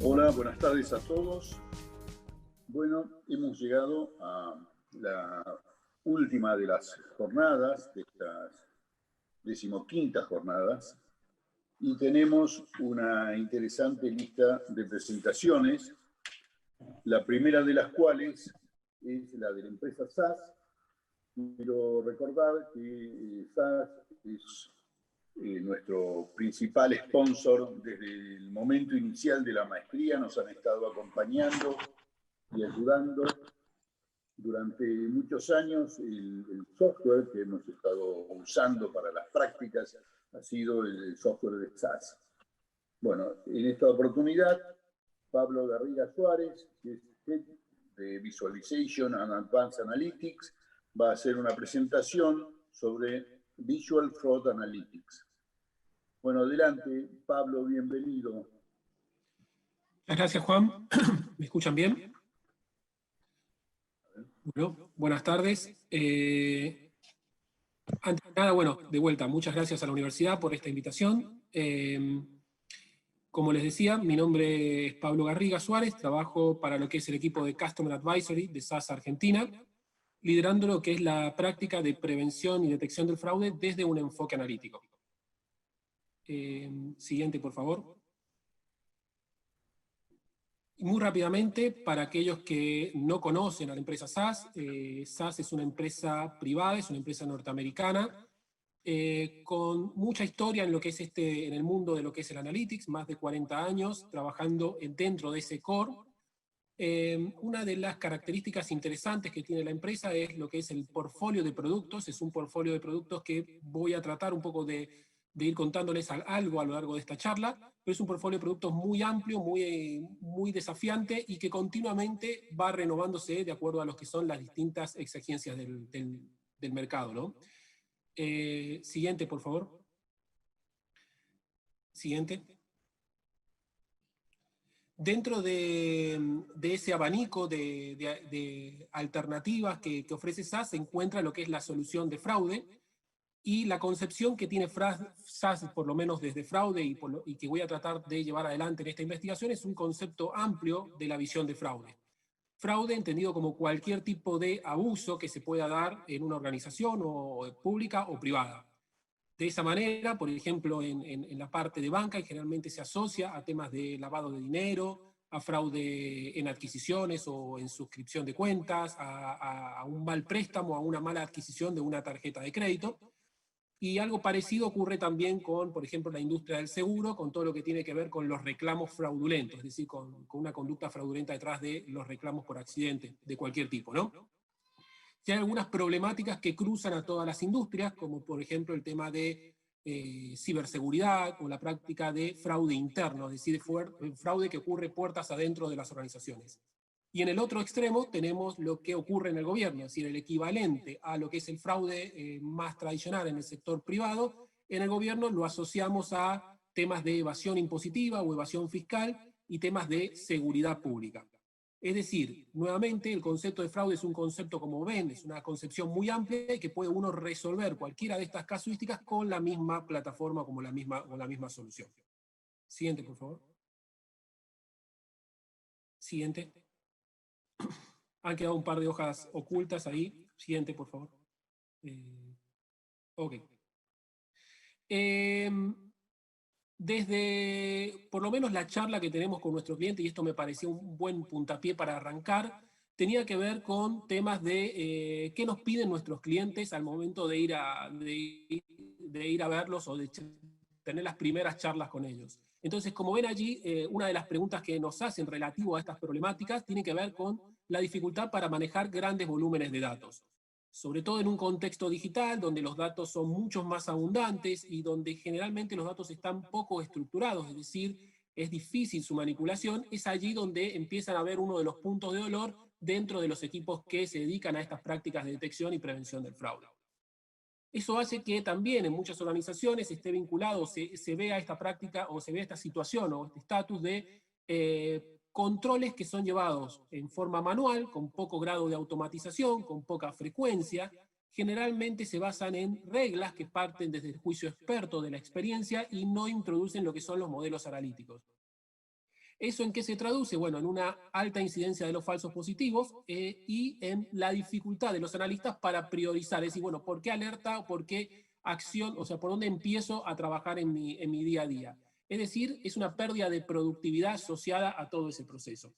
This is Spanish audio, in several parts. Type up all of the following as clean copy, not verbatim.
Hola, buenas tardes a todos. Bueno, hemos llegado a la última de las jornadas, de estas 15ª jornadas, y tenemos una interesante lista de presentaciones, la primera de las cuales es la de la empresa SAS. Quiero recordar que SAS es nuestro principal sponsor desde el momento inicial de la maestría. Nos han estado acompañando y ayudando durante muchos años. El software que hemos estado usando para las prácticas ha sido el software de SAS. Bueno, en esta oportunidad, Pablo Garriga Suárez, que es Head de Visualization and Advanced Analytics, va a hacer una presentación sobre Visual Fraud Analytics. Bueno, adelante, Pablo, bienvenido. Muchas gracias, Juan. ¿Me escuchan bien? Bueno, buenas tardes. Antes de nada, bueno, de vuelta, muchas gracias a la universidad por esta invitación. Como les decía, mi nombre es Pablo Garriga Suárez, trabajo para lo que es el equipo de Customer Advisory de SAS Argentina, liderando lo que es la práctica de prevención y detección del fraude desde un enfoque analítico. Siguiente, por favor. Muy rápidamente, para aquellos que no conocen a la empresa SAS, SAS es una empresa privada, es una empresa norteamericana, con mucha historia en lo que es en el mundo de lo que es el analytics, más de 40 años trabajando dentro de ese core. Una de las características interesantes que tiene la empresa es lo que es el portfolio de productos. Es un portfolio de productos que voy a tratar un poco de ir contándoles algo a lo largo de esta charla, pero es un portfolio de productos muy amplio, muy desafiante y que continuamente va renovándose de acuerdo a lo que son las distintas exigencias del mercado, ¿no? Siguiente, por favor. Siguiente. Dentro de ese abanico de alternativas que ofrece SAS se encuentra lo que es la solución de fraude, y la concepción que tiene SAS, por lo menos desde fraude, y que voy a tratar de llevar adelante en esta investigación, es un concepto amplio de la visión de fraude. Fraude entendido como cualquier tipo de abuso que se pueda dar en una organización pública o privada. De esa manera, por ejemplo, en la parte de banca, generalmente se asocia a temas de lavado de dinero, a fraude en adquisiciones o en suscripción de cuentas, a un mal préstamo, a una mala adquisición de una tarjeta de crédito. Y algo parecido ocurre también con, por ejemplo, la industria del seguro, con todo lo que tiene que ver con los reclamos fraudulentos, es decir, con una conducta fraudulenta detrás de los reclamos por accidente, de cualquier tipo, ¿no? Y hay algunas problemáticas que cruzan a todas las industrias, como por ejemplo el tema de ciberseguridad o la práctica de fraude interno, es decir, fraude que ocurre puertas adentro de las organizaciones. Y en el otro extremo tenemos lo que ocurre en el gobierno, es decir, el equivalente a lo que es el fraude más tradicional en el sector privado. En el gobierno lo asociamos a temas de evasión impositiva o evasión fiscal y temas de seguridad pública. Es decir, nuevamente, el concepto de fraude es un concepto, como ven, es una concepción muy amplia y que puede uno resolver cualquiera de estas casuísticas con la misma plataforma, con la misma solución. Siguiente, por favor. Siguiente. Han quedado un par de hojas ocultas ahí. Siguiente, por favor. Ok. Desde, por lo menos la charla que tenemos con nuestro cliente, y esto me pareció un buen puntapié para arrancar, tenía que ver con temas de qué nos piden nuestros clientes al momento de ir a verlos o de tener las primeras charlas con ellos. Entonces, como ven allí, una de las preguntas que nos hacen relativo a estas problemáticas tiene que ver con la dificultad para manejar grandes volúmenes de datos. Sobre todo en un contexto digital, donde los datos son mucho más abundantes y donde generalmente los datos están poco estructurados, es decir, es difícil su manipulación, es allí donde empiezan a haber uno de los puntos de dolor dentro de los equipos que se dedican a estas prácticas de detección y prevención del fraude. Eso hace que también en muchas organizaciones esté vinculado, se vea esta práctica o se vea esta situación o este estatus de controles que son llevados en forma manual, con poco grado de automatización, con poca frecuencia. Generalmente se basan en reglas que parten desde el juicio experto de la experiencia y no introducen lo que son los modelos analíticos. ¿Eso en qué se traduce? Bueno, en una alta incidencia de los falsos positivos y en la dificultad de los analistas para priorizar, es decir, bueno, ¿por qué alerta o por qué acción, o sea, por dónde empiezo a trabajar en mi día a día? Es decir, es una pérdida de productividad asociada a todo ese proceso.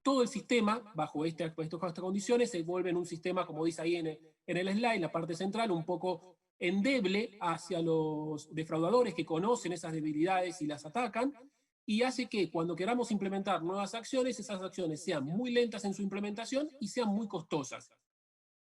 Todo el sistema, bajo estas condiciones, se vuelve en un sistema, como dice ahí en el slide, la parte central, un poco endeble hacia los defraudadores que conocen esas debilidades y las atacan, y hace que cuando queramos implementar nuevas acciones, esas acciones sean muy lentas en su implementación y sean muy costosas.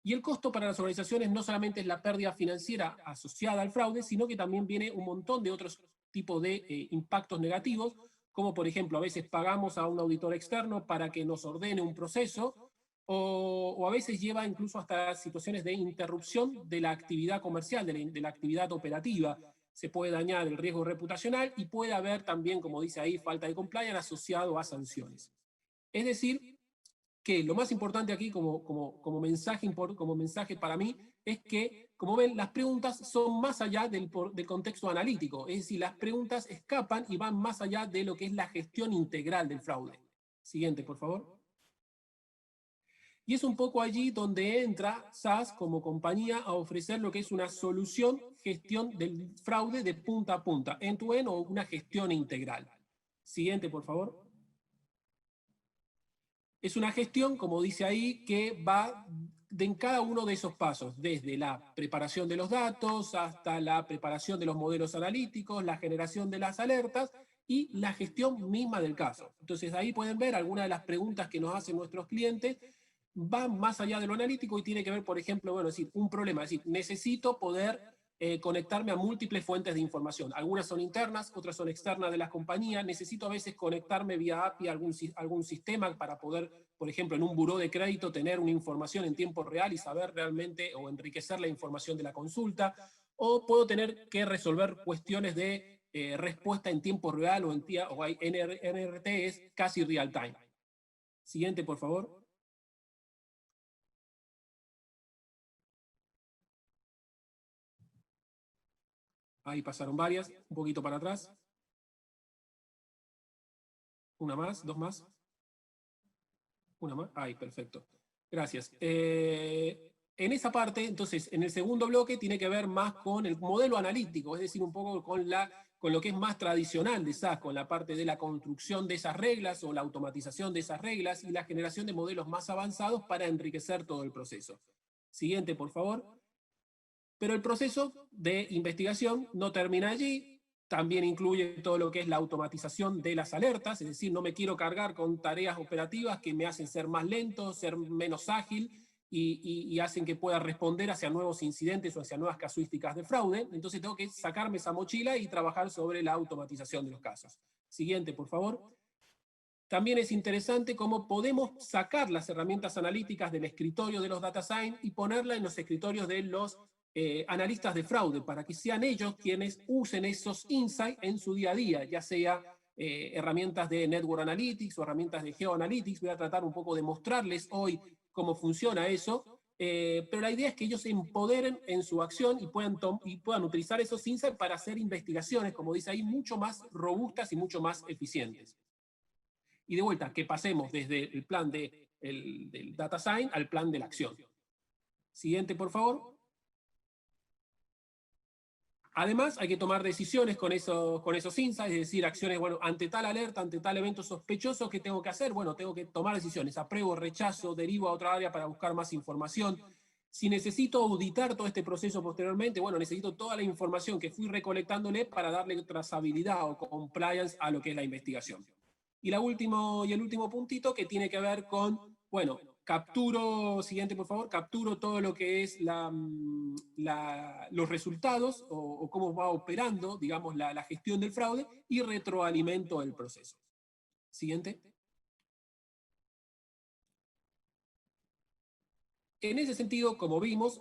Y el costo para las organizaciones no solamente es la pérdida financiera asociada al fraude, sino que también viene un montón de otros tipos de impactos negativos, como por ejemplo a veces pagamos a un auditor externo para que nos ordene un proceso, o a veces lleva incluso hasta situaciones de interrupción de la actividad comercial, de la actividad operativa. Se puede dañar el riesgo reputacional y puede haber también, como dice ahí, falta de compliance asociado a sanciones. Es decir, que lo más importante aquí como mensaje para mí es que, como ven, las preguntas son más allá del contexto analítico, es decir, las preguntas escapan y van más allá de lo que es la gestión integral del fraude. Siguiente, por favor. Y es un poco allí donde entra SAS como compañía a ofrecer lo que es una solución, gestión del fraude de punta a punta, end-to-end o una gestión integral. Siguiente, por favor. Es una gestión, como dice ahí, que va en cada uno de esos pasos, desde la preparación de los datos hasta la preparación de los modelos analíticos, la generación de las alertas y la gestión misma del caso. Entonces ahí pueden ver algunas de las preguntas que nos hacen nuestros clientes, van más allá de lo analítico y tiene que ver, por ejemplo, bueno, es decir, un problema, es decir, necesito poder conectarme a múltiples fuentes de información. Algunas son internas, otras son externas de las compañías. Necesito a veces conectarme vía API a algún sistema para poder, por ejemplo, en un buró de crédito, tener una información en tiempo real y saber realmente o enriquecer la información de la consulta. O puedo tener que resolver cuestiones de respuesta en tiempo real o en NRTs casi real time. Siguiente, por favor. Ahí pasaron varias, un poquito para atrás. Una más, dos más. Una más. Ahí, perfecto. Gracias. En esa parte, entonces, en el segundo bloque tiene que ver más con el modelo analítico, es decir, un poco con lo que es más tradicional de SAS, con la parte de la construcción de esas reglas o la automatización de esas reglas y la generación de modelos más avanzados para enriquecer todo el proceso. Siguiente, por favor. Pero el proceso de investigación no termina allí, también incluye todo lo que es la automatización de las alertas, es decir, no me quiero cargar con tareas operativas que me hacen ser más lento, ser menos ágil y hacen que pueda responder hacia nuevos incidentes o hacia nuevas casuísticas de fraude. Entonces tengo que sacarme esa mochila y trabajar sobre la automatización de los casos. Siguiente, por favor. También es interesante cómo podemos sacar las herramientas analíticas del escritorio de los data science y ponerlas en los escritorios de los analistas de fraude, para que sean ellos quienes usen esos insights en su día a día, ya sea herramientas de Network Analytics o herramientas de GeoAnalytics. Voy a tratar un poco de mostrarles hoy cómo funciona eso, pero la idea es que ellos se empoderen en su acción y puedan utilizar esos insights para hacer investigaciones, como dice ahí, mucho más robustas y mucho más eficientes. Y de vuelta, que pasemos desde el plan del data science al plan de la acción. Siguiente, por favor. Además, hay que tomar decisiones con esos insights, es decir, acciones, bueno, ante tal alerta, ante tal evento sospechoso, ¿qué tengo que hacer? Bueno, tengo que tomar decisiones, apruebo, rechazo, derivo a otra área para buscar más información. Si necesito auditar todo este proceso posteriormente, bueno, necesito toda la información que fui recolectándole para darle trazabilidad o compliance a lo que es la investigación. Y el último puntito que tiene que ver con, bueno, capturo, siguiente por favor, capturo todo lo que es los resultados o cómo va operando, digamos, la gestión del fraude y retroalimento el proceso. Siguiente. En ese sentido, como vimos,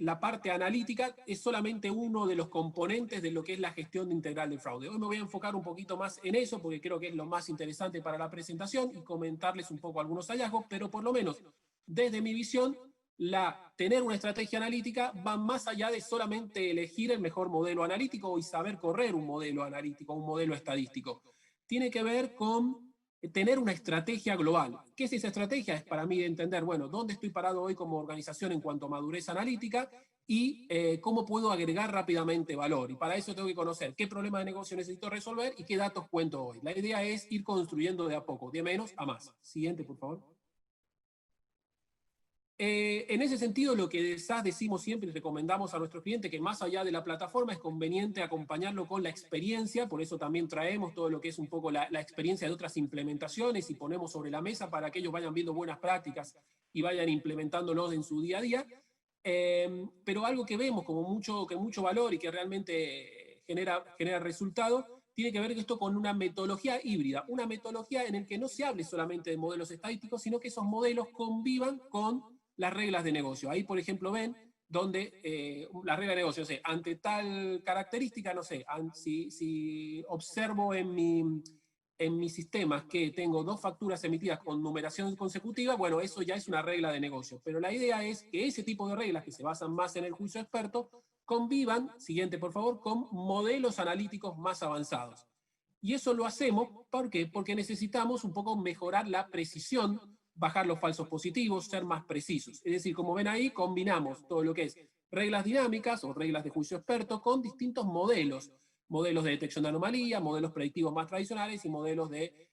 la parte analítica es solamente uno de los componentes de lo que es la gestión integral del fraude. Hoy me voy a enfocar un poquito más en eso porque creo que es lo más interesante para la presentación y comentarles un poco algunos hallazgos, pero por lo menos desde mi visión tener una estrategia analítica va más allá de solamente elegir el mejor modelo analítico y saber correr un modelo analítico, un modelo estadístico. Tiene que ver con tener una estrategia global. ¿Qué es esa estrategia? Es para mí entender, bueno, dónde estoy parado hoy como organización en cuanto a madurez analítica y cómo puedo agregar rápidamente valor. Y para eso tengo que conocer qué problema de negocio necesito resolver y qué datos cuento hoy. La idea es ir construyendo de a poco, de menos a más. Siguiente, por favor. En ese sentido, lo que de SAS decimos siempre y recomendamos a nuestros clientes que más allá de la plataforma es conveniente acompañarlo con la experiencia, por eso también traemos todo lo que es un poco la experiencia de otras implementaciones y ponemos sobre la mesa para que ellos vayan viendo buenas prácticas y vayan implementándolos en su día a día. Pero algo que vemos como mucho valor y que realmente genera resultado, tiene que ver esto con una metodología híbrida, una metodología en la que no se hable solamente de modelos estadísticos, sino que esos modelos convivan con las reglas de negocio. Ahí, por ejemplo, ven donde la regla de negocio, no sé, ante tal característica, no sé, si observo en mis sistemas que tengo 2 facturas emitidas con numeración consecutiva, bueno, eso ya es una regla de negocio. Pero la idea es que ese tipo de reglas que se basan más en el juicio experto convivan, siguiente por favor, con modelos analíticos más avanzados. Y eso lo hacemos, ¿por qué? Porque necesitamos un poco mejorar la precisión, bajar los falsos positivos, ser más precisos. Es decir, como ven ahí, combinamos todo lo que es reglas dinámicas o reglas de juicio experto con distintos modelos de detección de anomalía, modelos predictivos más tradicionales y modelos de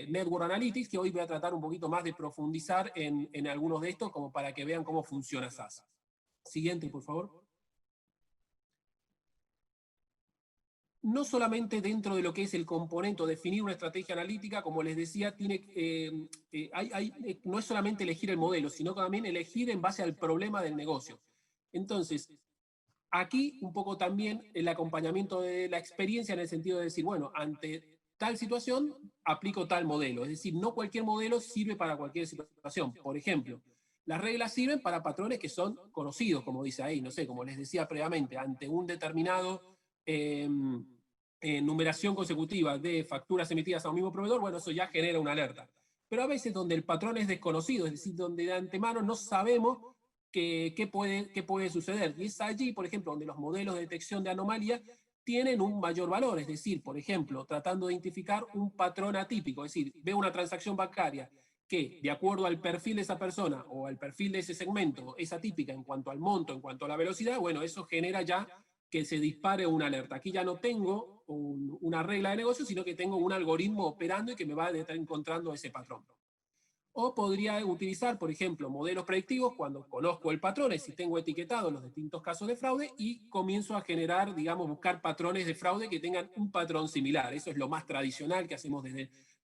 Network Analytics, que hoy voy a tratar un poquito más de profundizar en algunos de estos, como para que vean cómo funciona SAS. Siguiente, por favor. No solamente dentro de lo que es el componente o definir una estrategia analítica, como les decía, no es solamente elegir el modelo, sino también elegir en base al problema del negocio. Entonces, aquí un poco también el acompañamiento de la experiencia en el sentido de decir, bueno, ante tal situación aplico tal modelo. Es decir, no cualquier modelo sirve para cualquier situación. Por ejemplo, las reglas sirven para patrones que son conocidos, como dice ahí, no sé, como les decía previamente, ante un determinado numeración consecutiva de facturas emitidas a un mismo proveedor, bueno, eso ya genera una alerta. Pero a veces donde el patrón es desconocido, es decir, donde de antemano no sabemos qué puede suceder. Y es allí, por ejemplo, donde los modelos de detección de anomalía tienen un mayor valor. Es decir, por ejemplo, tratando de identificar un patrón atípico, es decir, veo una transacción bancaria que, de acuerdo al perfil de esa persona o al perfil de ese segmento, es atípica en cuanto al monto, en cuanto a la velocidad, bueno, eso genera ya que se dispare una alerta. Aquí ya no tengo una regla de negocio, sino que tengo un algoritmo operando y que me va a estar encontrando ese patrón. O podría utilizar, por ejemplo, modelos predictivos cuando conozco el patrón, es decir, tengo etiquetados los distintos casos de fraude y comienzo a generar, digamos, buscar patrones de fraude que tengan un patrón similar. Eso es lo más tradicional que hacemos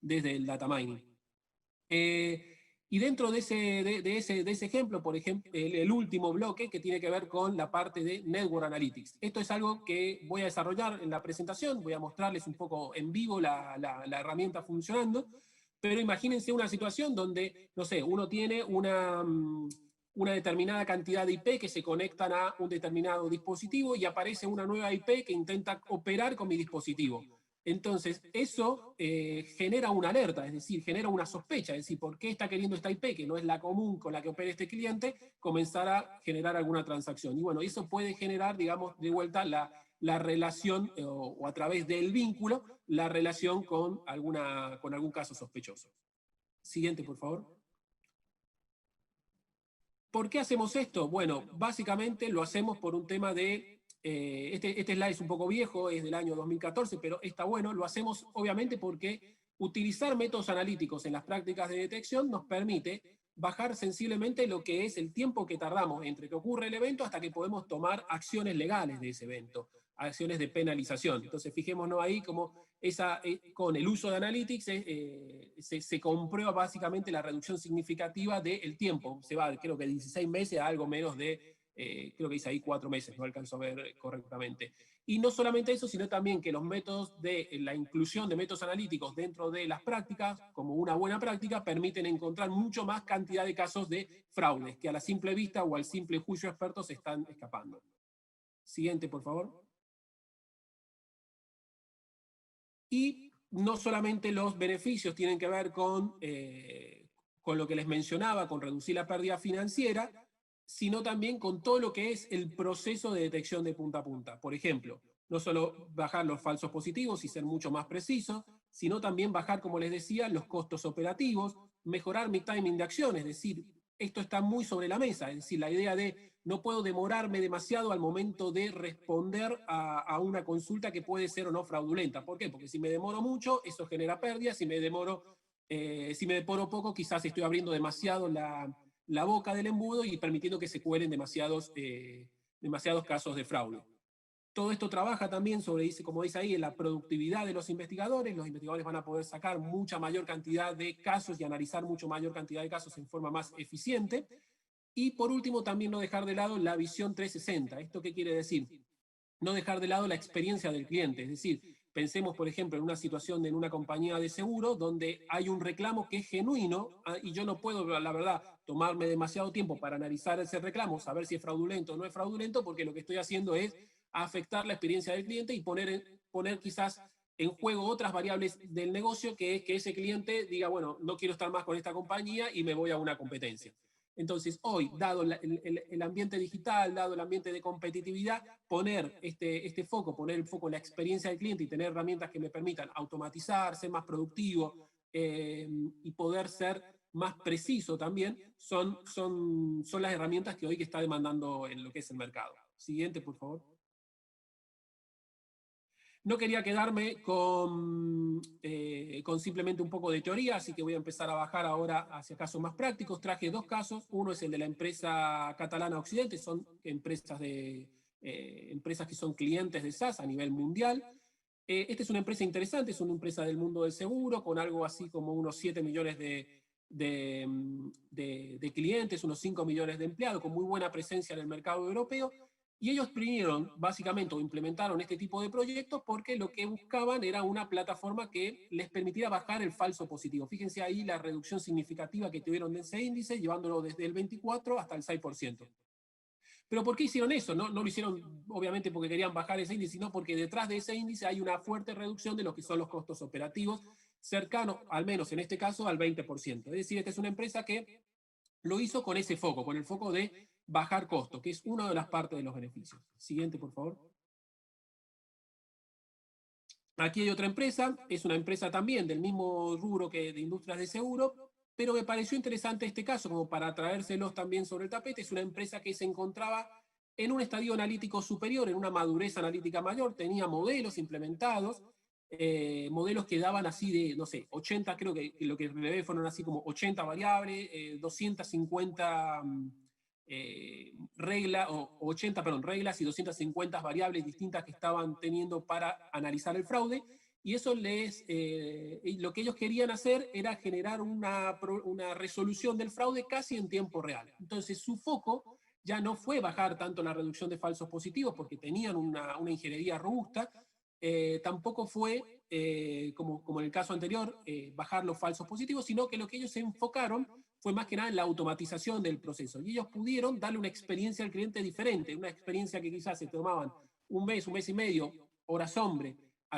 desde el data mining. Y dentro de ese ejemplo, por ejemplo, el último bloque que tiene que ver con la parte de Network Analytics. Esto es algo que voy a desarrollar en la presentación, voy a mostrarles un poco en vivo la herramienta funcionando, pero imagínense una situación donde, no sé, uno tiene una determinada cantidad de IP que se conectan a un determinado dispositivo y aparece una nueva IP que intenta operar con mi dispositivo. Entonces, eso genera una alerta, es decir, genera una sospecha, es decir, ¿por qué está queriendo esta IP, que no es la común con la que opera este cliente, comenzar a generar alguna transacción? Y bueno, eso puede generar, digamos, de vuelta la relación, o a través del vínculo, la relación con algún caso sospechoso. Siguiente, por favor. ¿Por qué hacemos esto? Bueno, básicamente lo hacemos por un tema de este slide es un poco viejo, es del año 2014, pero está bueno. Lo hacemos obviamente porque utilizar métodos analíticos en las prácticas de detección nos permite bajar sensiblemente lo que es el tiempo que tardamos entre que ocurre el evento hasta que podemos tomar acciones legales de ese evento, acciones de penalización. Entonces, fijémonos ahí como con el uso de Analytics se comprueba básicamente la reducción significativa del tiempo. Se va, creo que 16 meses a algo menos de creo que dice ahí 4 meses, no alcanzo a ver correctamente. Y no solamente eso, sino también que los métodos de la inclusión de métodos analíticos dentro de las prácticas, como una buena práctica, permiten encontrar mucho más cantidad de casos de fraudes que a la simple vista o al simple juicio experto se están escapando. Siguiente, por favor. Y no solamente los beneficios tienen que ver con con lo que les mencionaba, con reducir la pérdida financiera, sino también con todo lo que es el proceso de detección de punta a punta. Por ejemplo, no solo bajar los falsos positivos y ser mucho más preciso, sino también bajar, como les decía, los costos operativos, mejorar mi timing de acción, es decir, esto está muy sobre la mesa, es decir, la idea de no puedo demorarme demasiado al momento de responder a una consulta que puede ser o no fraudulenta. ¿Por qué? Porque si me demoro mucho, eso genera pérdidas, si me demoro poco, quizás estoy abriendo demasiado la boca del embudo y permitiendo que se cuelen demasiados casos de fraude. Todo esto trabaja también sobre, como dice ahí, en la productividad de los investigadores. Los investigadores van a poder sacar mucha mayor cantidad de casos y analizar mucho mayor cantidad de casos en forma más eficiente. Y por último, también no dejar de lado la visión 360. ¿Esto qué quiere decir? No dejar de lado la experiencia del cliente. Es decir, pensemos, por ejemplo, en una situación en una compañía de seguro donde hay un reclamo que es genuino y yo no puedo, la verdad, tomarme demasiado tiempo para analizar ese reclamo, saber si es fraudulento o no es fraudulento, porque lo que estoy haciendo es afectar la experiencia del cliente y poner quizás en juego otras variables del negocio, que es que ese cliente diga, bueno, no quiero estar más con esta compañía y me voy a una competencia. Entonces, hoy, dado el ambiente digital, dado el ambiente de competitividad, poner poner el foco en la experiencia del cliente y tener herramientas que me permitan automatizar, ser más productivo y poder ser más preciso también, son las herramientas que hoy que está demandando en lo que es el mercado. Siguiente, por favor. No quería quedarme con simplemente un poco de teoría, así que voy a empezar a bajar ahora hacia casos más prácticos. Traje dos casos. Uno es el de la empresa catalana Occidente, son empresas que son clientes de SAS a nivel mundial. Esta es una empresa interesante, es una empresa del mundo del seguro, con algo así como unos 7 millones de clientes, unos 5 millones de empleados, con muy buena presencia en el mercado europeo. Y ellos vinieron, básicamente, o implementaron este tipo de proyectos porque lo que buscaban era una plataforma que les permitiera bajar el falso positivo. Fíjense ahí la reducción significativa que tuvieron de ese índice, llevándolo desde el 24 hasta el 6%. ¿Pero por qué hicieron eso? No lo hicieron, obviamente, porque querían bajar ese índice, sino porque detrás de ese índice hay una fuerte reducción de lo que son los costos operativos, cercano, al menos en este caso, al 20%. Es decir, esta es una empresa que lo hizo con ese foco, con el foco de bajar costos, que es una de las partes de los beneficios. Siguiente, por favor. Aquí hay otra empresa, es una empresa también del mismo rubro que de industrias de seguro, pero me pareció interesante este caso, como para traérselos también sobre el tapete. Es una empresa que se encontraba en un estadio analítico superior, en una madurez analítica mayor, tenía modelos implementados, modelos que daban así de, no sé, 80, creo que lo que relevé fueron así como 80 variables, 250 reglas y 250 variables distintas que estaban teniendo para analizar el fraude. Y eso lo que ellos querían hacer era generar una resolución del fraude casi en tiempo real. Entonces su foco ya no fue bajar tanto la reducción de falsos positivos porque tenían una ingeniería robusta, tampoco fue, como en el caso anterior, bajar los falsos positivos, sino que lo que ellos se enfocaron fue más que nada en la automatización del proceso. Y ellos pudieron darle una experiencia al cliente diferente, una experiencia que quizás se tomaban un mes y medio, horas hombre,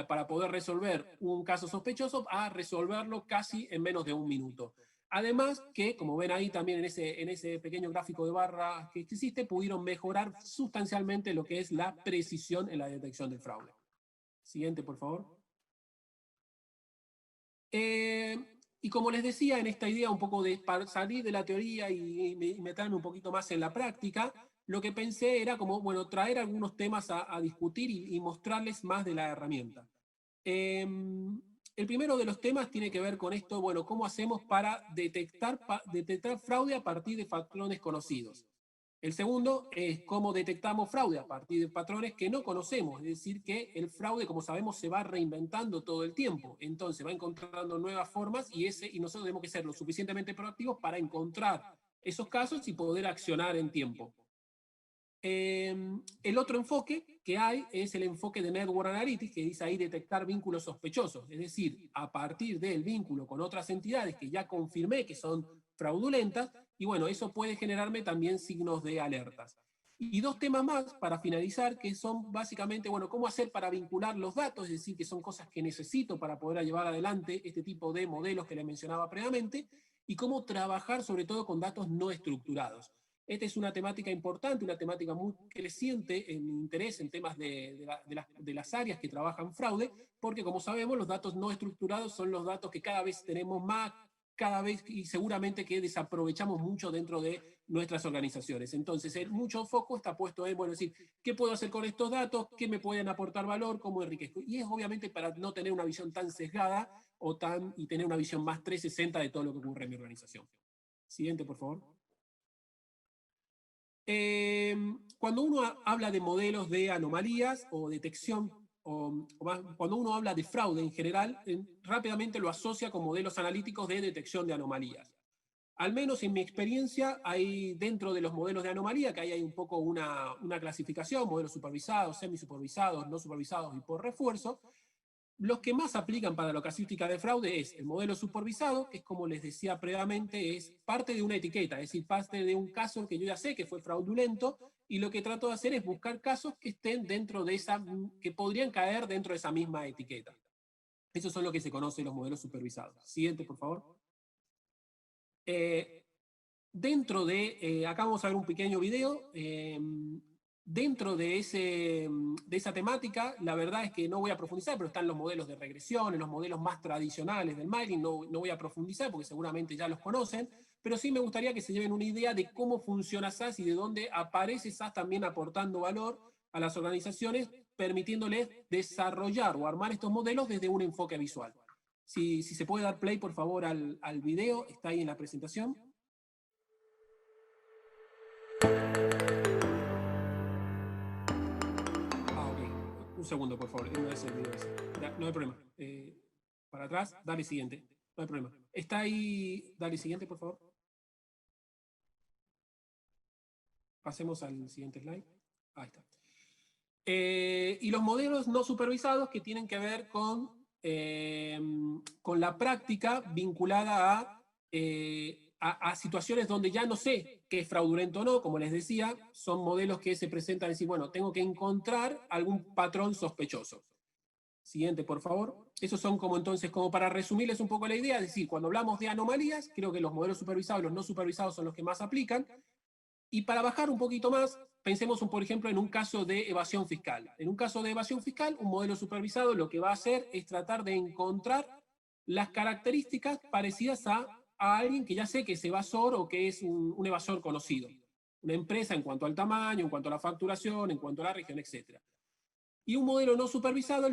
para poder resolver un caso sospechoso, a resolverlo casi en menos de un minuto. Además que, como ven ahí también en ese pequeño gráfico de barra que existe, pudieron mejorar sustancialmente lo que es la precisión en la detección del fraude. Siguiente, por favor. Y como les decía, en esta idea un poco de salir de la teoría y meterme un poquito más en la práctica, lo que pensé era como, bueno, traer algunos temas a discutir y mostrarles más de la herramienta. El primero de los temas tiene que ver con esto, bueno, ¿cómo hacemos para detectar fraude a partir de patrones conocidos? El segundo es cómo detectamos fraude a partir de patrones que no conocemos, es decir, que el fraude, como sabemos, se va reinventando todo el tiempo, entonces va encontrando nuevas formas y nosotros tenemos que ser lo suficientemente proactivos para encontrar esos casos y poder accionar en tiempo. El otro enfoque que hay es el enfoque de Network Analytics, que dice ahí detectar vínculos sospechosos, es decir, a partir del vínculo con otras entidades que ya confirmé que son fraudulentas, y bueno, eso puede generarme también signos de alertas. Y dos temas más para finalizar, que son básicamente, bueno, cómo hacer para vincular los datos, es decir, que son cosas que necesito para poder llevar adelante este tipo de modelos que les mencionaba previamente, y cómo trabajar sobre todo con datos no estructurados. Esta es una temática importante, una temática muy creciente en interés en temas de las áreas que trabajan fraude, porque como sabemos los datos no estructurados son los datos que cada vez tenemos más, cada vez y seguramente que desaprovechamos mucho dentro de nuestras organizaciones. Entonces, mucho foco está puesto en, bueno, decir, ¿qué puedo hacer con estos datos? ¿Qué me pueden aportar valor? ¿Cómo enriquezco? Y es obviamente para no tener una visión tan sesgada y tener una visión más 360 de todo lo que ocurre en mi organización. Siguiente, por favor. Cuando uno habla de modelos de anomalías o detección, cuando uno habla de fraude en general, rápidamente lo asocia con modelos analíticos de detección de anomalías. Al menos en mi experiencia, hay dentro de los modelos de anomalía, que hay un poco una clasificación, modelos supervisados, semisupervisados, no supervisados y por refuerzo. Los que más aplican para la casuística de fraude es el modelo supervisado, que es como les decía previamente, es parte de una etiqueta, es decir, parte de un caso que yo ya sé que fue fraudulento, y lo que trato de hacer es buscar casos que estén dentro de que podrían caer dentro de esa misma etiqueta. Esos son lo que se conocen los modelos supervisados. Siguiente, por favor. Dentro de, acá vamos a ver un pequeño video, dentro de esa temática, la verdad es que no voy a profundizar, pero están los modelos de regresión, los modelos más tradicionales del mining, no voy a profundizar porque seguramente ya los conocen, pero sí me gustaría que se lleven una idea de cómo funciona SAS y de dónde aparece SAS también aportando valor a las organizaciones, permitiéndoles desarrollar o armar estos modelos desde un enfoque visual. Si se puede dar play, por favor, al video, está ahí en la presentación. Un segundo, por favor. No es el video ese. No hay problema. Para atrás, dale siguiente. No hay problema. Está ahí. Dale siguiente, por favor. Pasemos al siguiente slide. Ahí está. Y los modelos no supervisados que tienen que ver con la práctica vinculada a situaciones donde ya no sé qué es fraudulento o no, como les decía, son modelos que se presentan y decir, bueno, tengo que encontrar algún patrón sospechoso. Siguiente, por favor. Esos son como entonces, como para resumirles un poco la idea, es decir, cuando hablamos de anomalías, creo que los modelos supervisados y los no supervisados son los que más aplican. Y para bajar un poquito más, pensemos, por ejemplo, en un caso de evasión fiscal. En un caso de evasión fiscal, un modelo supervisado lo que va a hacer es tratar de encontrar las características parecidas a alguien que ya sé que es evasor o que es un evasor conocido. Una empresa en cuanto al tamaño, en cuanto a la facturación, en cuanto a la región, etc. Y un modelo no supervisado,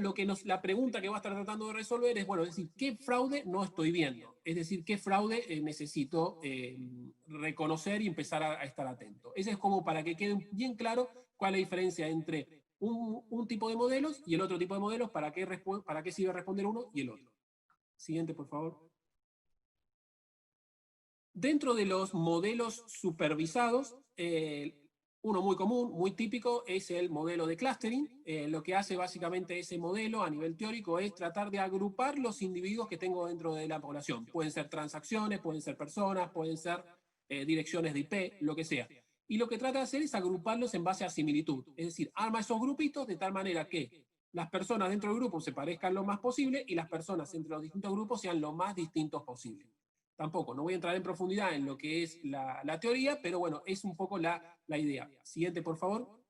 la pregunta que va a estar tratando de resolver es, bueno, es decir, ¿qué fraude no estoy viendo? Es decir, ¿qué fraude necesito reconocer y empezar a estar atento? Ese es como para que quede bien claro cuál es la diferencia entre un tipo de modelos y el otro tipo de modelos, para qué sirve responder uno y el otro. Siguiente, por favor. Dentro de los modelos supervisados, uno muy común, muy típico, es el modelo de clustering. Lo que hace básicamente ese modelo a nivel teórico es tratar de agrupar los individuos que tengo dentro de la población. Pueden ser transacciones, pueden ser personas, pueden ser direcciones de IP, lo que sea. Y lo que trata de hacer es agruparlos en base a similitud. Es decir, arma esos grupitos de tal manera que las personas dentro del grupo se parezcan lo más posible y las personas entre los distintos grupos sean lo más distintos posible. Tampoco, no voy a entrar en profundidad en lo que es la teoría, pero bueno, es un poco la idea. Siguiente, por favor.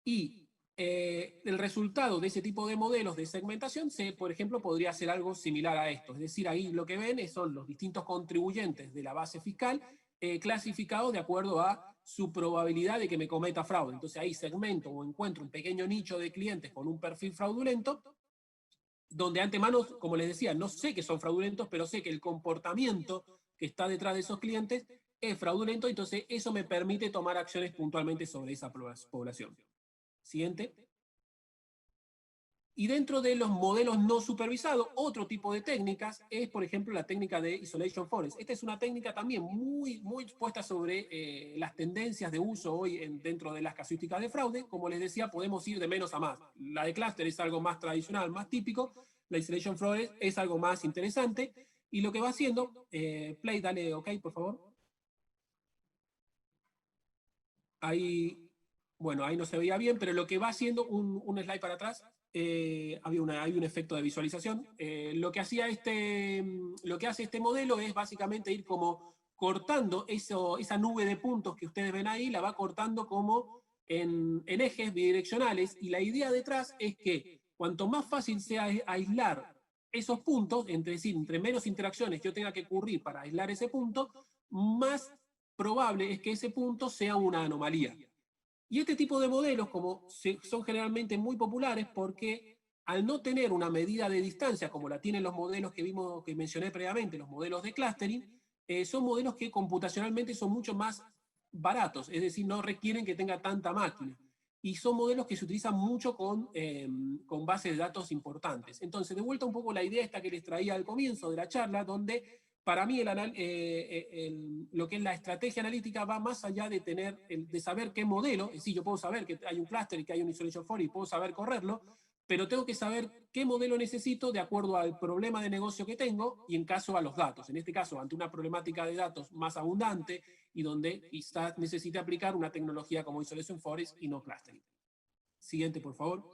Y el resultado de ese tipo de modelos de segmentación, por ejemplo, podría ser algo similar a esto. Es decir, ahí lo que ven son los distintos contribuyentes de la base fiscal clasificados de acuerdo a su probabilidad de que me cometa fraude. Entonces ahí segmento o encuentro un pequeño nicho de clientes con un perfil fraudulento, donde antemano, como les decía, no sé que son fraudulentos, pero sé que el comportamiento que está detrás de esos clientes es fraudulento, entonces eso me permite tomar acciones puntualmente sobre esa población. Siguiente. Y dentro de los modelos no supervisados, otro tipo de técnicas es, por ejemplo, la técnica de Isolation Forest. Esta es una técnica también muy puesta sobre las tendencias de uso hoy dentro de las casuísticas de fraude. Como les decía, podemos ir de menos a más. La de cluster es algo más tradicional, más típico. La Isolation Forest es algo más interesante. Y lo que va haciendo, Play, dale OK, por favor. Ahí, bueno, ahí no se veía bien, pero lo que va haciendo, un slide para atrás, hay un efecto de visualización. Lo que hace este modelo es básicamente ir como cortando esa nube de puntos que ustedes ven ahí, la va cortando como en ejes bidireccionales, y la idea detrás es que cuanto más fácil sea aislar esos puntos, es decir, entre menos interacciones yo tenga que ocurrir para aislar ese punto, más probable es que ese punto sea una anomalía. Y este tipo de modelos son generalmente muy populares porque al no tener una medida de distancia como la tienen los modelos que mencioné previamente, los modelos de clustering, son modelos que computacionalmente son mucho más baratos, es decir, no requieren que tenga tanta máquina. Y son modelos que se utilizan mucho con bases de datos importantes. Entonces, de vuelta un poco la idea esta que les traía al comienzo de la charla, donde para mí lo que es la estrategia analítica va más allá de saber qué modelo, es decir, yo puedo saber que hay un clúster y que hay un isolation for y puedo saber correrlo, pero tengo que saber qué modelo necesito de acuerdo al problema de negocio que tengo y en caso a los datos. En este caso, ante una problemática de datos más abundante y donde quizás necesite aplicar una tecnología como isolation forest y no clustering. Siguiente, por favor.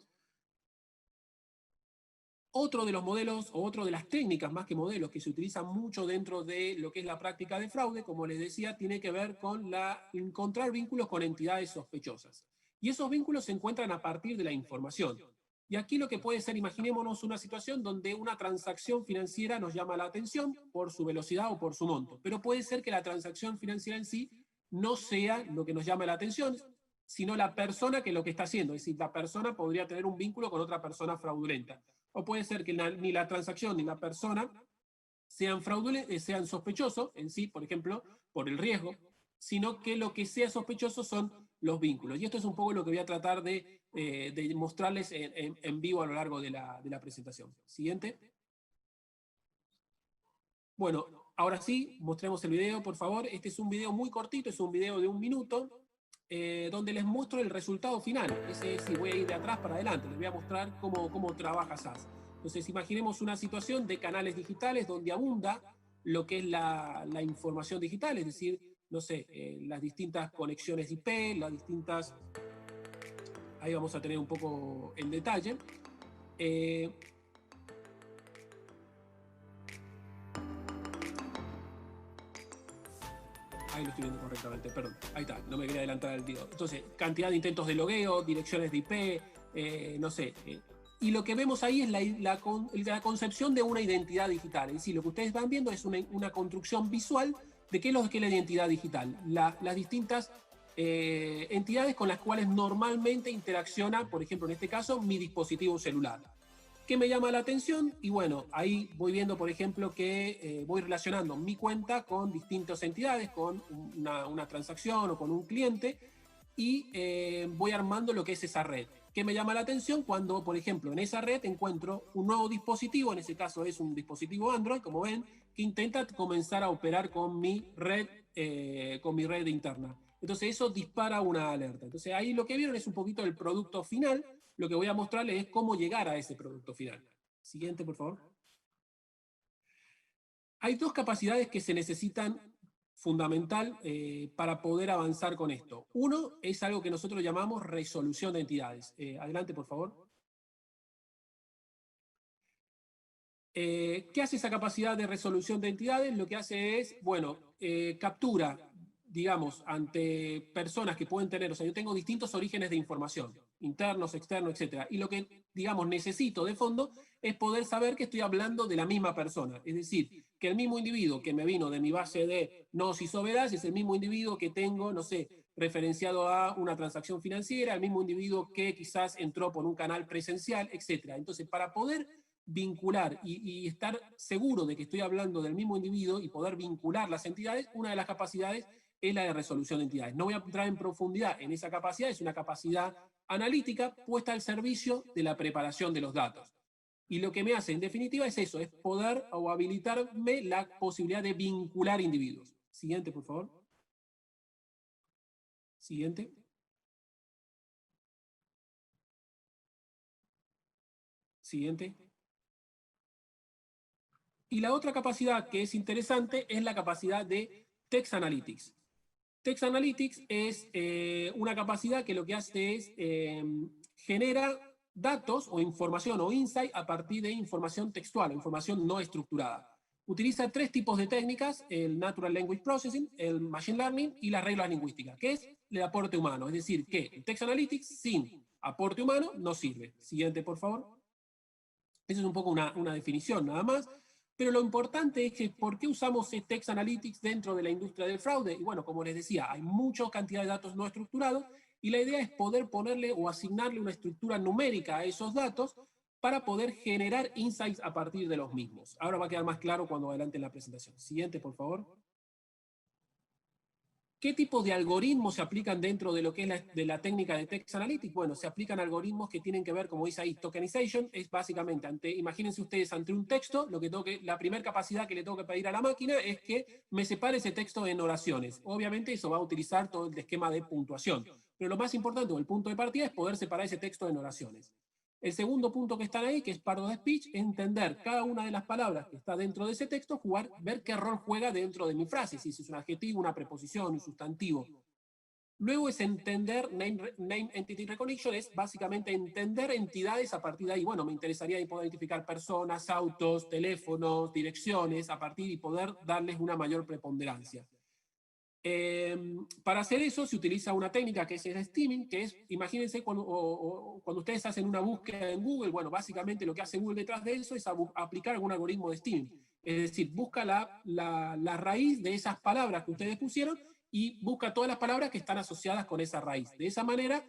Otro de los modelos, o otro de las técnicas más que modelos que se utilizan mucho dentro de lo que es la práctica de fraude, como les decía, tiene que ver con encontrar vínculos con entidades sospechosas. Y esos vínculos se encuentran a partir de la información. Y aquí lo que puede ser, imaginémonos una situación donde una transacción financiera nos llama la atención por su velocidad o por su monto. Pero puede ser que la transacción financiera en sí no sea lo que nos llama la atención, sino la persona que lo que está haciendo. Es decir, la persona podría tener un vínculo con otra persona fraudulenta. O puede ser que ni la transacción ni la persona sean sospechosos en sí, por ejemplo, por el riesgo, sino que lo que sea sospechoso son los vínculos. Y esto es un poco lo que voy a tratar de mostrarles en vivo a lo largo de la presentación. Siguiente. Bueno, ahora sí, mostremos el video, por favor. Este es un video muy cortito, es un video de 1 minuto, donde les muestro el resultado final. Ese sí, voy a ir de atrás para adelante, les voy a mostrar cómo trabaja SAS. Entonces, imaginemos una situación de canales digitales donde abunda lo que es la información digital, es decir, no sé, las distintas conexiones IP, las distintas... Ahí vamos a tener un poco en detalle. Ahí lo estoy viendo correctamente, perdón. Ahí está, no me quería adelantar el video. Entonces, cantidad de intentos de logueo, direcciones de IP, no sé. Y lo que vemos ahí es la concepción de una identidad digital. Es decir, lo que ustedes van viendo es una construcción visual de qué es lo que es la identidad digital. Las distintas entidades con las cuales normalmente interacciona, por ejemplo, en este caso, mi dispositivo celular. ¿Qué me llama la atención? Y bueno, ahí voy viendo, por ejemplo, que voy relacionando mi cuenta con distintas entidades, con una transacción o con un cliente, y voy armando lo que es esa red. ¿Qué me llama la atención? Cuando, por ejemplo, en esa red encuentro un nuevo dispositivo, en ese caso es un dispositivo Android, como ven, que intenta comenzar a operar con mi red interna. Entonces eso dispara una alerta. Entonces ahí lo que vieron es un poquito el producto final. Lo que voy a mostrarles es cómo llegar a ese producto final. Siguiente, por favor. Hay dos capacidades que se necesitan fundamental para poder avanzar con esto. Uno es algo que nosotros llamamos resolución de entidades. Adelante, por favor. ¿Qué hace esa capacidad de resolución de entidades? Lo que hace es, bueno, captura, digamos, ante personas que pueden tener, o sea, yo tengo distintos orígenes de información, internos, externos, etc. Y lo que, digamos, necesito de fondo es poder saber que estoy hablando de la misma persona. Es decir, que el mismo individuo que me vino de mi base de nodos y soberas es el mismo individuo que tengo, no sé, referenciado a una transacción financiera, el mismo individuo que quizás entró por un canal presencial, etc. Entonces, para poder vincular y estar seguro de que estoy hablando del mismo individuo y poder vincular las entidades, una de las capacidades es la de resolución de entidades. No voy a entrar en profundidad en esa capacidad, es una capacidad analítica puesta al servicio de la preparación de los datos. Y lo que me hace, en definitiva, es eso, es poder o habilitarme la posibilidad de vincular individuos. Siguiente, por favor. Siguiente. Siguiente. Y la otra capacidad que es interesante es la capacidad de Text Analytics. Text Analytics es una capacidad que lo que hace es genera datos o información o insight a partir de información textual o información no estructurada. Utiliza 3 tipos de técnicas: el Natural Language Processing, el Machine Learning y las reglas lingüísticas, que es el aporte humano. Es decir, que el Text Analytics sin aporte humano no sirve. Siguiente, por favor. Esa es un poco una definición nada más. Pero lo importante es que ¿por qué usamos el Text Analytics dentro de la industria del fraude? Y bueno, como les decía, hay mucha cantidad de datos no estructurados y la idea es poder ponerle o asignarle una estructura numérica a esos datos para poder generar insights a partir de los mismos. Ahora va a quedar más claro cuando adelante en la presentación. Siguiente, por favor. ¿Qué tipo de algoritmos se aplican dentro de lo que es la técnica de Text Analytics? Bueno, se aplican algoritmos que tienen que ver, como dice ahí, tokenization. Es básicamente, imagínense ustedes ante un texto, la primera capacidad que le tengo que pedir a la máquina es que me separe ese texto en oraciones. Obviamente eso va a utilizar todo el esquema de puntuación. Pero lo más importante, o el punto de partida, es poder separar ese texto en oraciones. El segundo punto que están ahí, que es part of speech, es entender cada una de las palabras que está dentro de ese texto, ver qué rol juega dentro de mi frase, si es un adjetivo, una preposición, un sustantivo. Luego es entender name Entity Recognition, es básicamente entender entidades a partir de ahí. Bueno, me interesaría poder identificar personas, autos, teléfonos, direcciones, a partir y poder darles una mayor preponderancia. Para hacer eso se utiliza una técnica que es el steaming, que es, imagínense cuando ustedes hacen una búsqueda en Google, bueno, básicamente lo que hace Google detrás de eso es aplicar algún algoritmo de steaming. Es decir, busca la raíz de esas palabras que ustedes pusieron y busca todas las palabras que están asociadas con esa raíz. De esa manera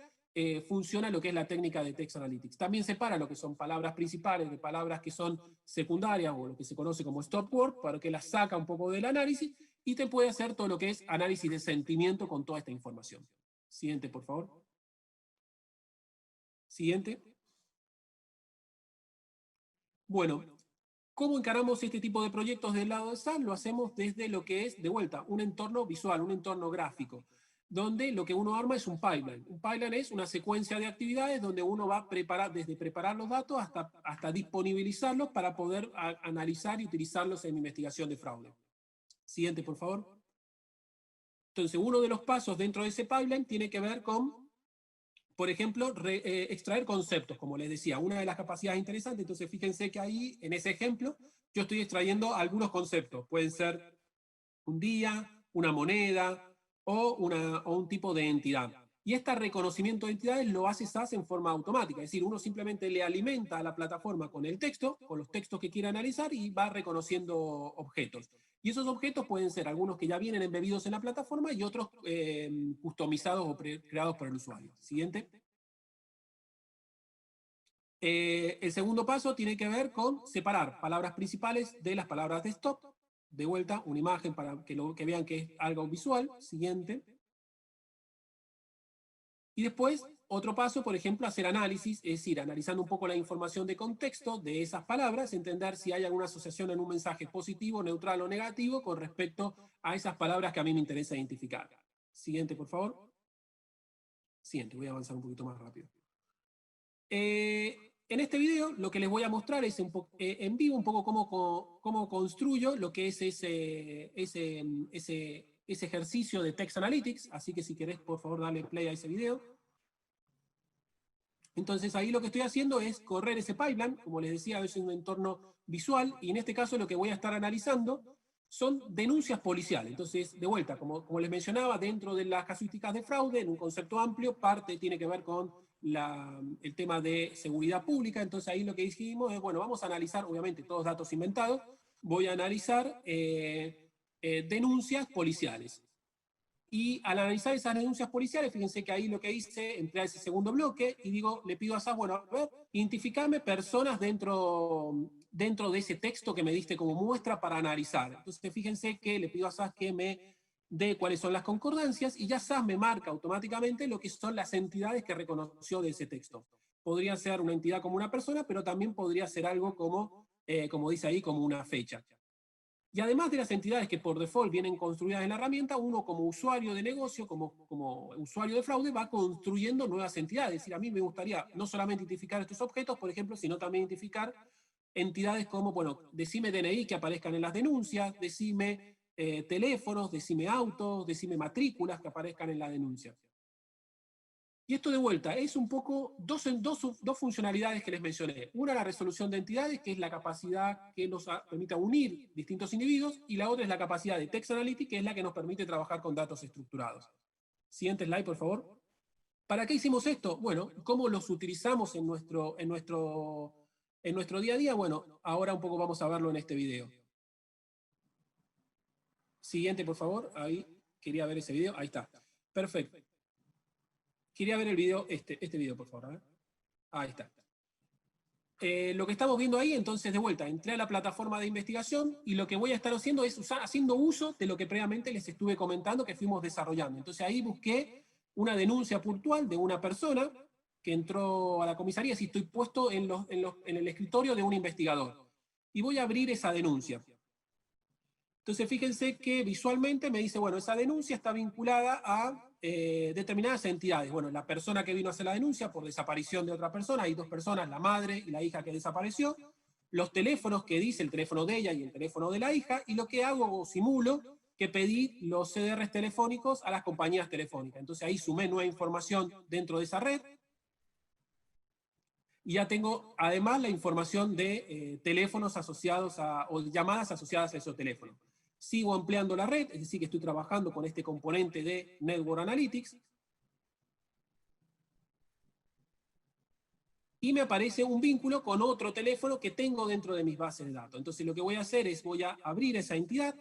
funciona lo que es la técnica de Text Analytics. También separa lo que son palabras principales de palabras que son secundarias o lo que se conoce como stop word, para que las saca un poco del análisis y te puede hacer todo lo que es análisis de sentimiento con toda esta información. Siguiente, por favor. Siguiente. Bueno, ¿cómo encaramos este tipo de proyectos del lado de SAS? Lo hacemos desde lo que es, de vuelta, un entorno visual, un entorno gráfico, donde lo que uno arma es un pipeline. Un pipeline es una secuencia de actividades donde uno va a preparar, desde preparar los datos hasta disponibilizarlos para poder analizar y utilizarlos en mi investigación de fraude. Siguiente, por favor. Entonces, uno de los pasos dentro de ese pipeline tiene que ver con, por ejemplo, extraer conceptos, como les decía, una de las capacidades interesantes. Entonces, fíjense que ahí, en ese ejemplo, yo estoy extrayendo algunos conceptos. Pueden ser un día, una moneda o un tipo de entidad. Y este reconocimiento de entidades lo hace SAS en forma automática. Es decir, uno simplemente le alimenta a la plataforma con el texto, con los textos que quiere analizar y va reconociendo objetos. Y esos objetos pueden ser algunos que ya vienen embebidos en la plataforma y otros customizados o creados por el usuario. Siguiente. El segundo paso tiene que ver con separar palabras principales de las palabras de stop. De vuelta, una imagen para que vean que es algo visual. Siguiente. Y después, otro paso, por ejemplo, hacer análisis, es decir, analizando un poco la información de contexto de esas palabras, entender si hay alguna asociación en un mensaje positivo, neutral o negativo con respecto a esas palabras que a mí me interesa identificar. Siguiente, por favor. Siguiente, voy a avanzar un poquito más rápido. En este video lo que les voy a mostrar es en vivo un poco cómo construyo lo que es ese ejercicio de Text Analytics, así que si querés, por favor, dale play a ese video. Entonces ahí lo que estoy haciendo es correr ese pipeline, como les decía, es un entorno visual, y en este caso lo que voy a estar analizando son denuncias policiales. Entonces, de vuelta, como les mencionaba, dentro de las casuísticas de fraude, en un concepto amplio, parte tiene que ver con el tema de seguridad pública. Entonces ahí lo que dijimos es, bueno, vamos a analizar, obviamente, todos datos inventados, voy a analizar denuncias policiales. Y al analizar esas denuncias policiales, fíjense que ahí lo que hice, entré a ese segundo bloque y digo, le pido a SAS, bueno, a ver, identificarme personas dentro de ese texto que me diste como muestra para analizar. Entonces, fíjense que le pido a SAS que me dé cuáles son las concordancias y ya SAS me marca automáticamente lo que son las entidades que reconoció de ese texto. Podría ser una entidad como una persona, pero también podría ser algo como dice ahí, como una fecha. Y además de las entidades que por default vienen construidas en la herramienta, uno como usuario de negocio, como usuario de fraude, va construyendo nuevas entidades. Es decir, a mí me gustaría no solamente identificar estos objetos, por ejemplo, sino también identificar entidades como, bueno, decime DNI que aparezcan en las denuncias, decime teléfonos, decime autos, decime matrículas que aparezcan en la denuncia. Y esto de vuelta es un poco dos funcionalidades que les mencioné. Una, la resolución de entidades, que es la capacidad que nos permite unir distintos individuos, y la otra es la capacidad de Text Analytics, que es la que nos permite trabajar con datos estructurados. Siguiente slide, por favor. ¿Para qué hicimos esto? Bueno, ¿cómo los utilizamos en nuestro día a día? Bueno, ahora un poco vamos a verlo en este video. Siguiente, por favor. Ahí, quería ver ese video. Ahí está. Perfecto. Quería ver el video, este video, por favor. Ahí está. Lo que estamos viendo ahí, entonces, de vuelta, entré a la plataforma de investigación y lo que voy a estar haciendo es haciendo uso de lo que previamente les estuve comentando que fuimos desarrollando. Entonces ahí busqué una denuncia puntual de una persona que entró a la comisaría, si estoy puesto en el escritorio de un investigador. Y voy a abrir esa denuncia. Entonces fíjense que visualmente me dice, bueno, esa denuncia está vinculada a determinadas entidades. Bueno, la persona que vino a hacer la denuncia por desaparición de otra persona, hay dos personas, la madre y la hija que desapareció, los teléfonos que dice, el teléfono de ella y el teléfono de la hija, y lo que hago o simulo que pedí los CDRs telefónicos a las compañías telefónicas. Entonces ahí sumé nueva información dentro de esa red, y ya tengo además la información de teléfonos asociados o llamadas asociadas a esos teléfonos. Sigo ampliando la red, es decir, que estoy trabajando con este componente de Network Analytics. Y me aparece un vínculo con otro teléfono que tengo dentro de mis bases de datos. Entonces lo que voy a hacer es, voy a abrir esa entidad.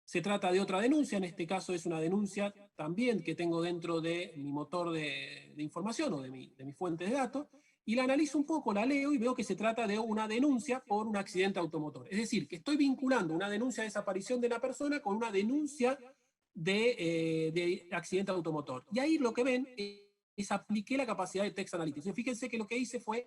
Se trata de otra denuncia, en este caso es una denuncia también que tengo dentro de mi motor de información o de mi fuente de datos. Y la analizo un poco, la leo y veo que se trata de una denuncia por un accidente automotor. Es decir, que estoy vinculando una denuncia de desaparición de la persona con una denuncia de accidente automotor. Y ahí lo que ven es apliqué la capacidad de Text Analytics. Fíjense que lo que hice fue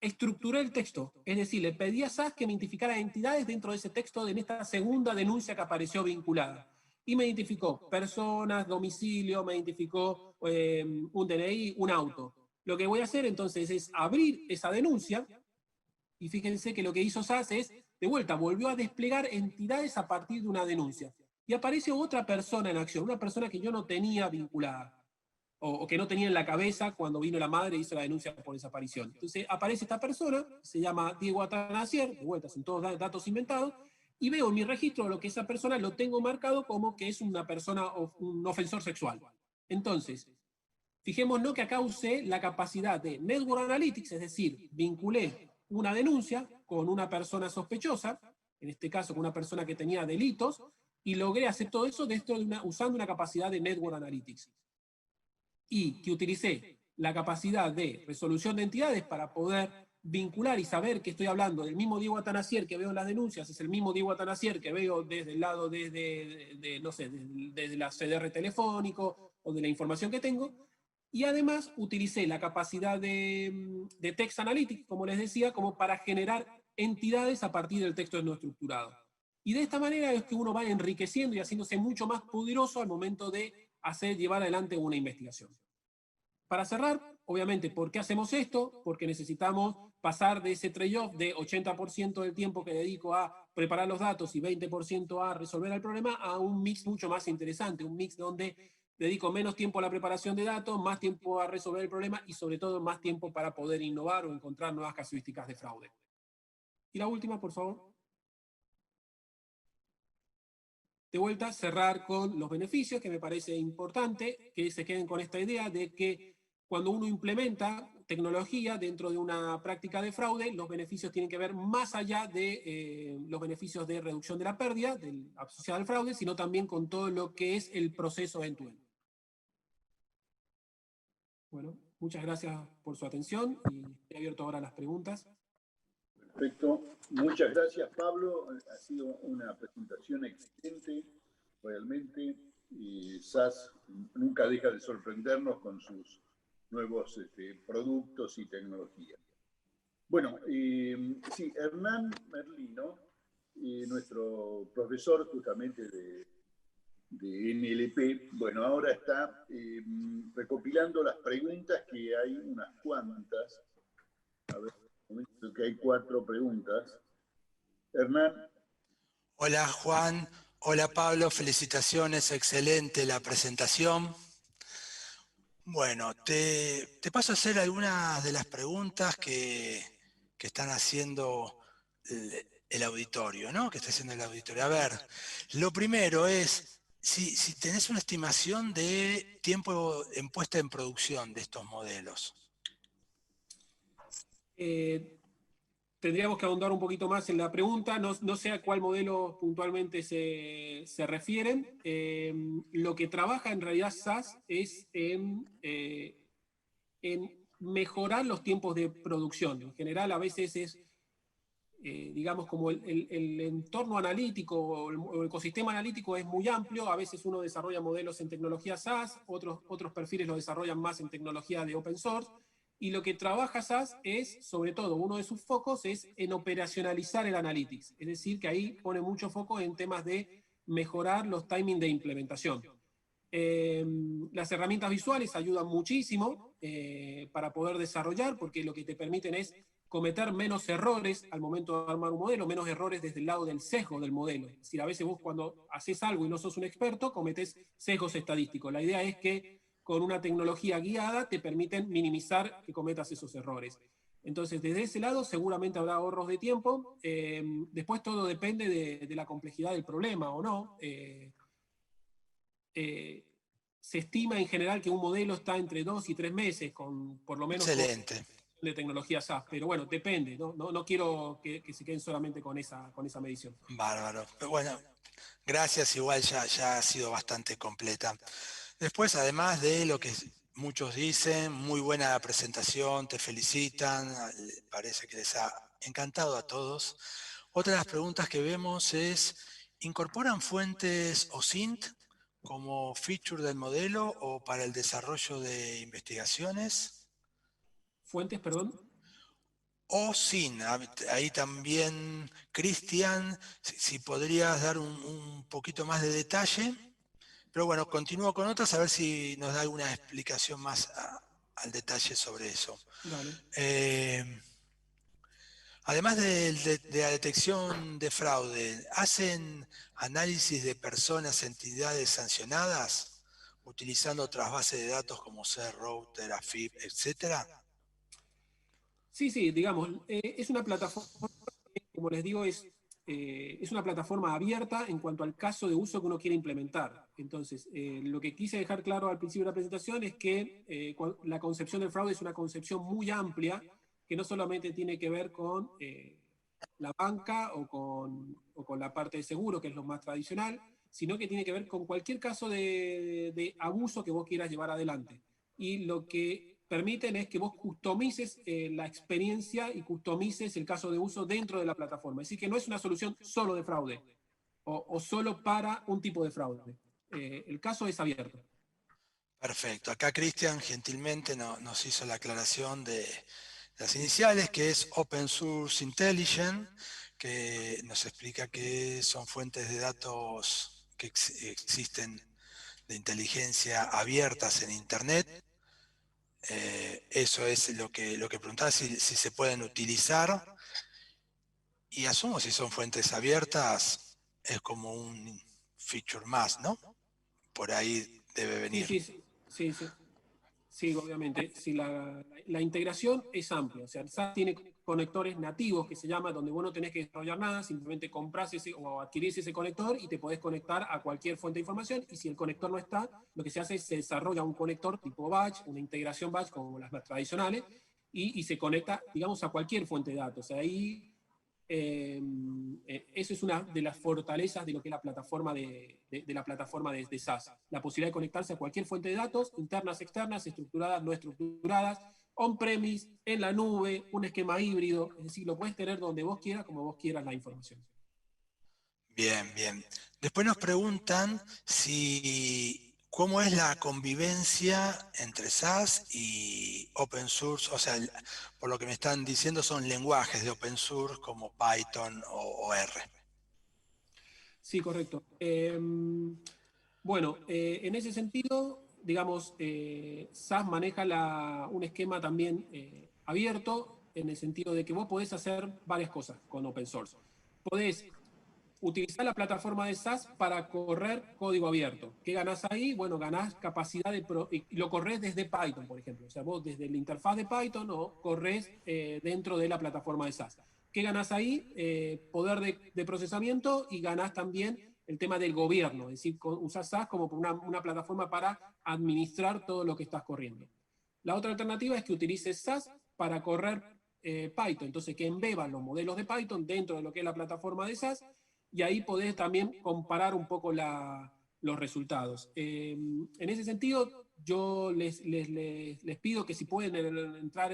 estructuré el texto. Es decir, le pedí a SAS que me identificara entidades dentro de ese texto en esta segunda denuncia que apareció vinculada. Y me identificó personas, domicilio, me identificó un DNI, un auto. Lo que voy a hacer entonces es abrir esa denuncia, y fíjense que lo que hizo SAS es, de vuelta, volvió a desplegar entidades a partir de una denuncia. Y aparece otra persona en acción, una persona que yo no tenía vinculada, o que no tenía en la cabeza cuando vino la madre y hizo la denuncia por desaparición. Entonces aparece esta persona, se llama Diego Atanasier, de vuelta, son todos datos inventados, y veo en mi registro lo que esa persona lo tengo marcado como que es una persona, un ofensor sexual. Entonces, fijémonos que acá usé la capacidad de Network Analytics, es decir, vinculé una denuncia con una persona sospechosa, en este caso con una persona que tenía delitos, y logré hacer todo eso usando una capacidad de Network Analytics. Y que utilicé la capacidad de resolución de entidades para poder vincular y saber que estoy hablando del mismo Diego Atanasier que veo en las denuncias, es el mismo Diego Atanasier que veo desde el lado, no sé, desde la CDR telefónico o de la información que tengo. Y además utilicé la capacidad de Text Analytics, como les decía, como para generar entidades a partir del texto no estructurado. Y de esta manera es que uno va enriqueciendo y haciéndose mucho más poderoso al momento de llevar adelante una investigación. Para cerrar, obviamente, ¿por qué hacemos esto? Porque necesitamos pasar de ese trade-off de 80% del tiempo que dedico a preparar los datos y 20% a resolver el problema a un mix mucho más interesante, un mix donde dedico menos tiempo a la preparación de datos, más tiempo a resolver el problema y sobre todo más tiempo para poder innovar o encontrar nuevas casuísticas de fraude. Y la última, por favor. De vuelta, cerrar con los beneficios, que me parece importante que se queden con esta idea de que cuando uno implementa tecnología dentro de una práctica de fraude, los beneficios tienen que ver más allá de los beneficios de reducción de la pérdida asociada al fraude, sino también con todo lo que es el proceso end-to-end. Bueno, muchas gracias por su atención y he abierto ahora las preguntas. Perfecto. Muchas gracias, Pablo. Ha sido una presentación excelente, realmente. Y SAS nunca deja de sorprendernos con sus nuevos productos y tecnologías. Bueno, sí, Hernán Merlino, nuestro profesor justamente de NLP, bueno, ahora está recopilando las preguntas, que hay unas cuantas. A ver, que hay 4 preguntas. Hernán. Hola, Juan. Hola, Pablo. Felicitaciones. Excelente la presentación. Bueno, te paso a hacer algunas de las preguntas que están haciendo el auditorio, ¿no? Que está haciendo el auditorio. A ver, lo primero es, si tenés una estimación de tiempo en puesta en producción de estos modelos. Tendríamos que ahondar un poquito más en la pregunta, no sé a cuál modelo puntualmente se refieren. Lo que trabaja en realidad SAS es en mejorar los tiempos de producción. En general, a veces es, digamos, como el entorno analítico o el ecosistema analítico es muy amplio, a veces uno desarrolla modelos en tecnología SAS, otros perfiles lo desarrollan más en tecnología de open source, y lo que trabaja SAS es, sobre todo, uno de sus focos es en operacionalizar el analytics, es decir, que ahí pone mucho foco en temas de mejorar los timings de implementación. Las herramientas visuales ayudan muchísimo para poder desarrollar, porque lo que te permiten es cometer menos errores al momento de armar un modelo, menos errores desde el lado del sesgo del modelo. Es decir, a veces vos cuando haces algo y no sos un experto, cometés sesgos estadísticos. La idea es que con una tecnología guiada te permiten minimizar que cometas esos errores. Entonces, desde ese lado seguramente habrá ahorros de tiempo. Después todo depende de la complejidad del problema o no. Se estima en general que un modelo está entre 2 y 3 meses, con por lo menos Excelente. de tecnología SAS, pero bueno, depende, no quiero que se queden solamente con esa medición. Bárbaro. Pero bueno, gracias, igual ya ha sido bastante completa. Después, además de lo que muchos dicen, muy buena presentación, te felicitan, parece que les ha encantado a todos. Otra de las preguntas que vemos es, ¿incorporan fuentes OSINT como feature del modelo o para el desarrollo de investigaciones? ¿Fuentes, perdón? OSINT, ahí también, Cristian, si podrías dar un poquito más de detalle. Pero bueno, continúo con otras a ver si nos da alguna explicación más al detalle sobre eso. Además de la detección de fraude, ¿hacen análisis de personas, entidades sancionadas utilizando otras bases de datos como Router, AFIP, etcétera? Sí, digamos, es una plataforma, como les digo, es una plataforma abierta en cuanto al caso de uso que uno quiere implementar. Entonces, lo que quise dejar claro al principio de la presentación es que la concepción del fraude es una concepción muy amplia, que no solamente tiene que ver con la banca o con la parte de seguro, que es lo más tradicional, sino que tiene que ver con cualquier caso de abuso que vos quieras llevar adelante. Y lo que permiten es que vos customices la experiencia y customices el caso de uso dentro de la plataforma. Es decir, que no es una solución solo de fraude o solo para un tipo de fraude. El caso es abierto. Perfecto. Acá Cristian gentilmente nos hizo la aclaración de las iniciales, que es Open Source Intelligence, que nos explica que son fuentes de datos que existen de inteligencia abiertas en Internet. Eso es lo que preguntaba, si se pueden utilizar. Y asumo si son fuentes abiertas, es como un feature más, ¿no? Por ahí debe venir. Sí, obviamente. Sí, la integración es amplia. O sea, el SaaS tiene conectores nativos que se llama, donde vos no tenés que desarrollar nada, simplemente comprás ese o adquirís ese conector y te podés conectar a cualquier fuente de información. Y si el conector no está, lo que se hace es se desarrolla un conector tipo batch, una integración batch como las más tradicionales, y se conecta, digamos, a cualquier fuente de datos. Ahí eso es una de las fortalezas de lo que es la plataforma de SaaS. La posibilidad de conectarse a cualquier fuente de datos, internas, externas, estructuradas, no estructuradas, on-premise, en la nube, un esquema híbrido. Es decir, lo puedes tener donde vos quieras, como vos quieras la información. Bien, bien. Después nos preguntan cómo es la convivencia entre SaaS y open source. O sea, por lo que me están diciendo son lenguajes de open source como Python o R. Sí, correcto. Bueno, en ese sentido, digamos, SAS maneja un esquema también abierto, en el sentido de que vos podés hacer varias cosas con open source. Podés utilizar la plataforma de SAS para correr código abierto. ¿Qué ganás ahí? Bueno, ganás capacidad y lo corres desde Python, por ejemplo. O sea, vos desde la interfaz de Python o corres dentro de la plataforma de SAS. ¿Qué ganás ahí? Poder de procesamiento, y ganás también el tema del gobierno. Es decir, usás SAS como una plataforma para administrar todo lo que estás corriendo. La otra alternativa es que utilices SAS para correr Python. Entonces, que embeban los modelos de Python dentro de lo que es la plataforma de SAS, y ahí podés también comparar un poco los resultados. En ese sentido, yo les pido que si pueden entrar,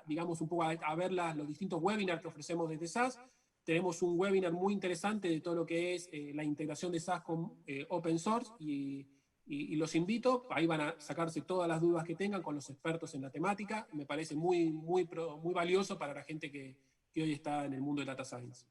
digamos, un poco a ver los distintos webinars que ofrecemos desde SAS. Tenemos un webinar muy interesante de todo lo que es la integración de SAS con open source, y los invito, ahí van a sacarse todas las dudas que tengan con los expertos en la temática. Me parece muy valioso para la gente que hoy está en el mundo de Data Science.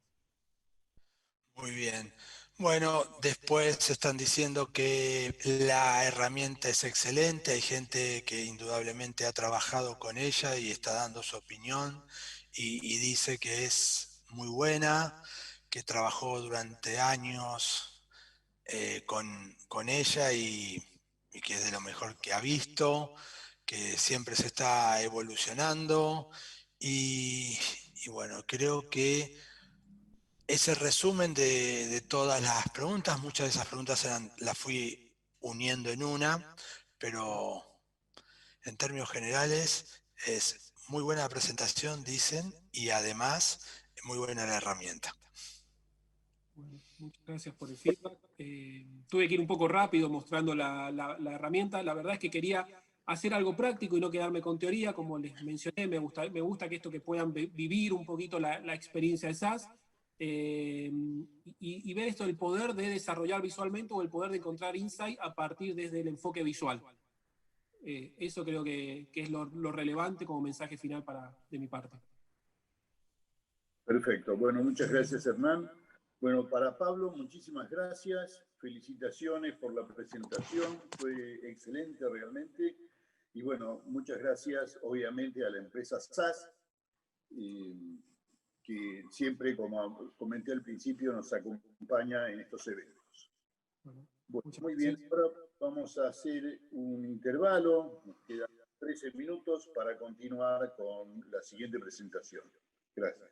Muy bien. Bueno, después están diciendo que la herramienta es excelente, hay gente que indudablemente ha trabajado con ella y está dando su opinión y dice que es muy buena, que trabajó durante años con ella y que es de lo mejor que ha visto, que siempre se está evolucionando y bueno, creo que ese resumen de todas las preguntas, muchas de esas preguntas las fui uniendo en una, pero en términos generales es muy buena la presentación, dicen, y además muy buena la herramienta. Bueno, muchas gracias por el feedback. Tuve que ir un poco rápido mostrando la herramienta. La verdad es que quería hacer algo práctico y no quedarme con teoría. Como les mencioné, me gusta que puedan vivir un poquito la experiencia de SAS, y ver esto, el poder de desarrollar visualmente o el poder de encontrar insight a partir desde el enfoque visual. Eso creo que es lo relevante como mensaje final de mi parte. Perfecto. Bueno, muchas gracias, Hernán. Bueno, para Pablo, muchísimas gracias. Felicitaciones por la presentación. Fue excelente realmente. Y bueno, muchas gracias, obviamente, a la empresa SAS, que siempre, como comenté al principio, nos acompaña en estos eventos. Bueno, muy bien, ahora vamos a hacer un intervalo. Nos quedan 13 minutos para continuar con la siguiente presentación. Gracias.